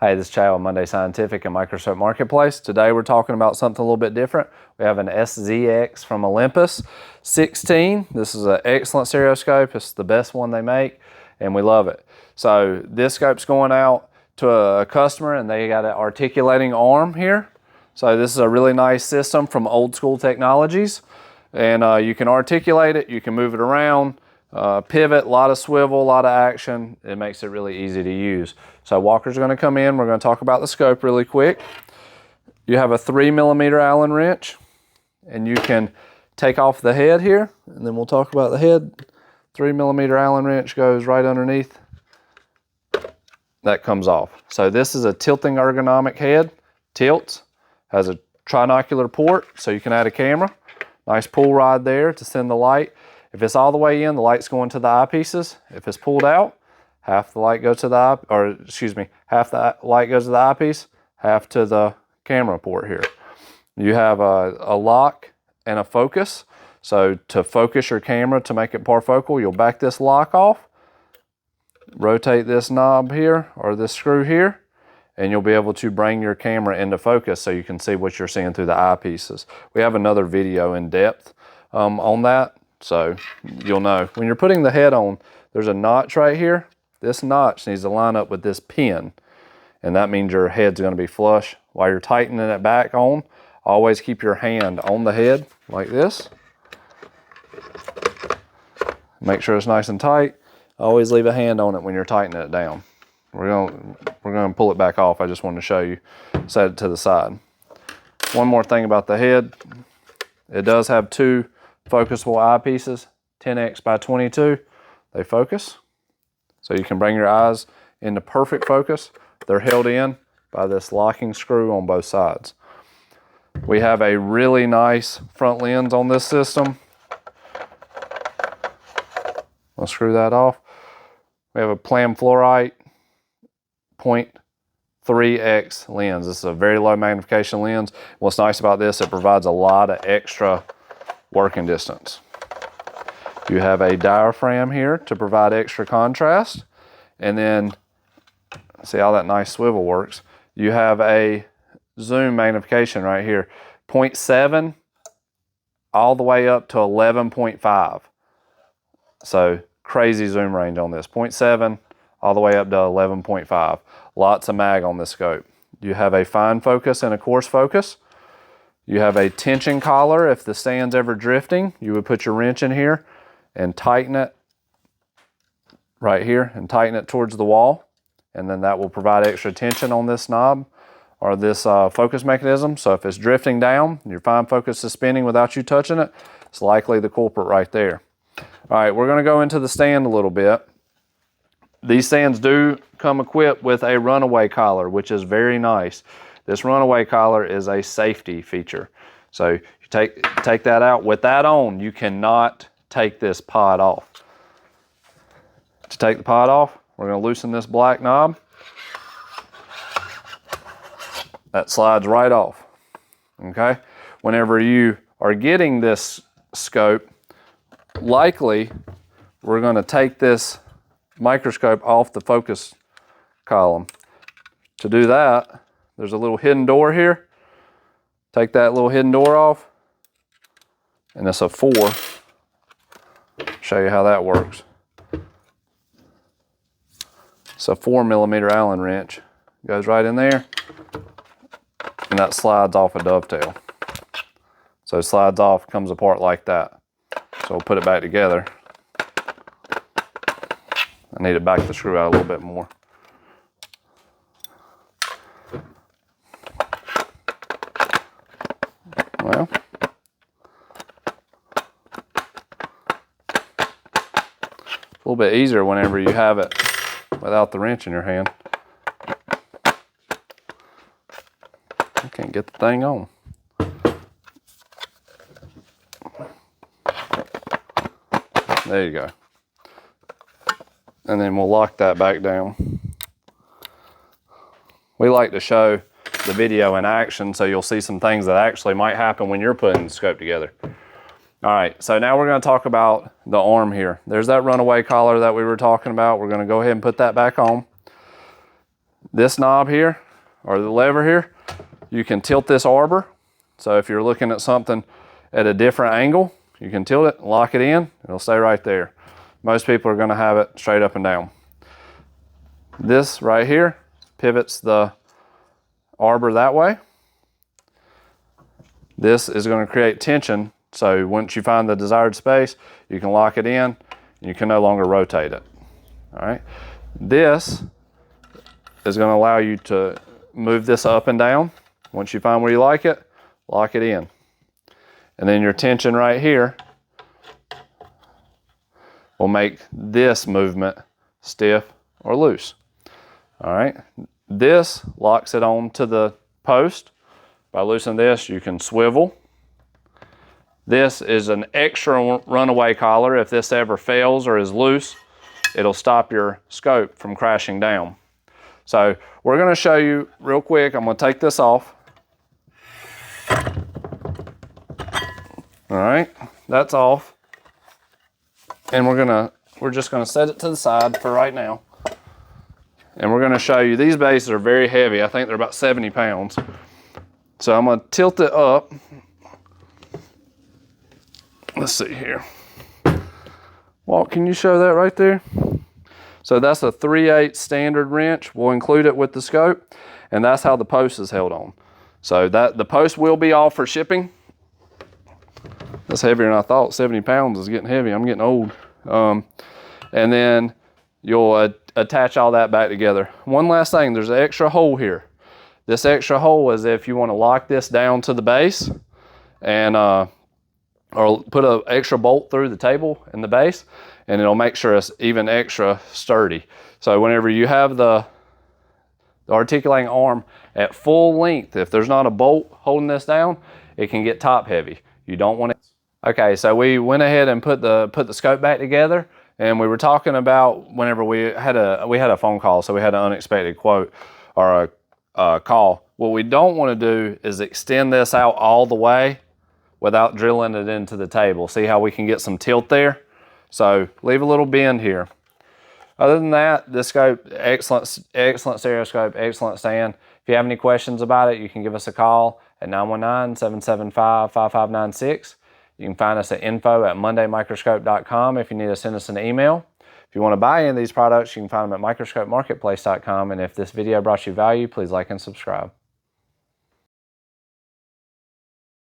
Hey, this is Chad with Munday Scientific and Microscope Marketplace. Today we're talking about something a little bit different. We have an SZX from Olympus 16. This is an excellent stereoscope. It's the best one they make and we love it. So this scope's going out to a customer and they got an articulating arm here. So this is a really nice system from Old School Technologies. And you can articulate it, you can move it around, pivot, a lot of swivel, a lot of action. It makes it really easy to use. So Walker's going to come in. We're going to talk about the scope really quick. You have a 3mm Allen wrench, and you can take off the head here, and then we'll talk about the head. 3mm Allen wrench goes right underneath. That comes off. So this is a tilting ergonomic head. Tilts, has a trinocular port, so you can add a camera. Nice pull rod there to send the light. If it's all the way in, the light's going to the eyepieces. If it's pulled out, half the light goes to the eye, or excuse me, half the light goes to the eyepiece, half to the camera port here. You have a lock and a focus. So to focus your camera to make it parfocal, you'll back this lock off, rotate this knob here or this screw here, and you'll be able to bring your camera into focus so you can see what you're seeing through the eyepieces. We have another video in depth on that. So you'll know. When you're putting the head on, there's a notch right here. This notch needs to line up with this pin, and that means your head's going to be flush. While you're tightening it back on, always keep your hand on the head like this. Make sure it's nice and tight. Always leave a hand on it when you're tightening it down. We're going to pull it back off. I just wanted to show you. Set it to the side. One more thing about the head. It does have two focusable eyepieces, 10x by 22. They focus, so you can bring your eyes into perfect focus. They're held in by this locking screw on both sides. We have a really nice front lens on this system. I'll screw that off. We have a Plan Fluorite 0.3x lens. This is a very low magnification lens. What's nice about this, it provides a lot of extra working distance. You have a diaphragm here to provide extra contrast, and then see how that nice swivel works. You have a zoom magnification right here, 0.7 all the way up to 11.5. So crazy zoom range on this, 0.7 all the way up to 11.5. Lots of mag on this scope. You have a fine focus and a coarse focus. You have a tension collar. If the stand's ever drifting, you would put your wrench in here and tighten it right here and tighten it towards the wall. And then that will provide extra tension on this knob or this focus mechanism. So if it's drifting down, your fine focus is spinning without you touching it, it's likely the culprit right there. All right, we're gonna go into the stand a little bit. These stands do come equipped with a runaway collar, which is very nice. This runaway collar is a safety feature. So you take that out. With that on, you cannot take this pod off. To take the pod off, we're going to loosen this black knob. That slides right off. Okay? Whenever you are getting this scope, likely we're going to take this microscope off the focus column. To do that, there's a little hidden door here. Take that little hidden door off, and it's a 4. Show you how that works. It's a 4mm Allen wrench. Goes right in there, and that slides off a dovetail. So it slides off, comes apart like that. So we'll put it back together. I need to back the screw out a little bit more. Well, it's a little bit easier whenever you have it without the wrench in your hand. I can't get the thing on. There you go. And then we'll lock that back down. We like to show the video in action so you'll see some things that actually might happen when you're putting the scope together. All right, so now we're going to talk about the arm here. There's that runaway collar that we were talking about. We're going to go ahead and put that back on. this knob here, or the lever here, you can tilt this arbor. So if you're looking at something at a different angle, you can tilt it, lock it in, it'll stay right there. Most people are gonna have it straight up and down. This right here pivots the arbor that way. This is gonna create tension, so once you find the desired space, you can lock it in, and you can no longer rotate it, all right? This is gonna allow you to move this up and down. Once you find where you like it, lock it in. And then your tension right here will make this movement stiff or loose. All right, this locks it on to the post. By loosening this, you can swivel. This is an extra runaway collar. If this ever fails or is loose, it'll stop your scope from crashing down. So we're gonna show you real quick. I'm gonna take this off. All right, that's off. And we're just gonna set it to the side for right now. And we're gonna show you, these bases are very heavy. I think they're about 70 pounds. So I'm gonna tilt it up. Let's see here. Walt, can you show that right there? So that's a 3/8 standard wrench. We'll include it with the scope, and that's how the post is held on. So the post will be off for shipping. That's heavier than I thought. 70 pounds is getting heavy. I'm getting old. And then you'll attach all that back together. One last thing, there's an extra hole here. This extra hole is if you want to lock this down to the base and or put an extra bolt through the table in the base, and it'll make sure it's even extra sturdy. So whenever you have the articulating arm at full length, if there's not a bolt holding this down, it can get top heavy. You don't want it. Okay, so we went ahead and put the scope back together, and we were talking about whenever we had a phone call, so we had an unexpected quote or a call. What we don't want to do is extend this out all the way without drilling it into the table. See how we can get some tilt there? So leave a little bend here. Other than that, this scope, excellent stereoscope, excellent stand. If you have any questions about it, you can give us a call at 919-775-5596. You can find us at info@mundaymicroscope.com if you need to send us an email. If you want to buy any of these products, you can find them at microscopemarketplace.com. And if this video brought you value, please like and subscribe.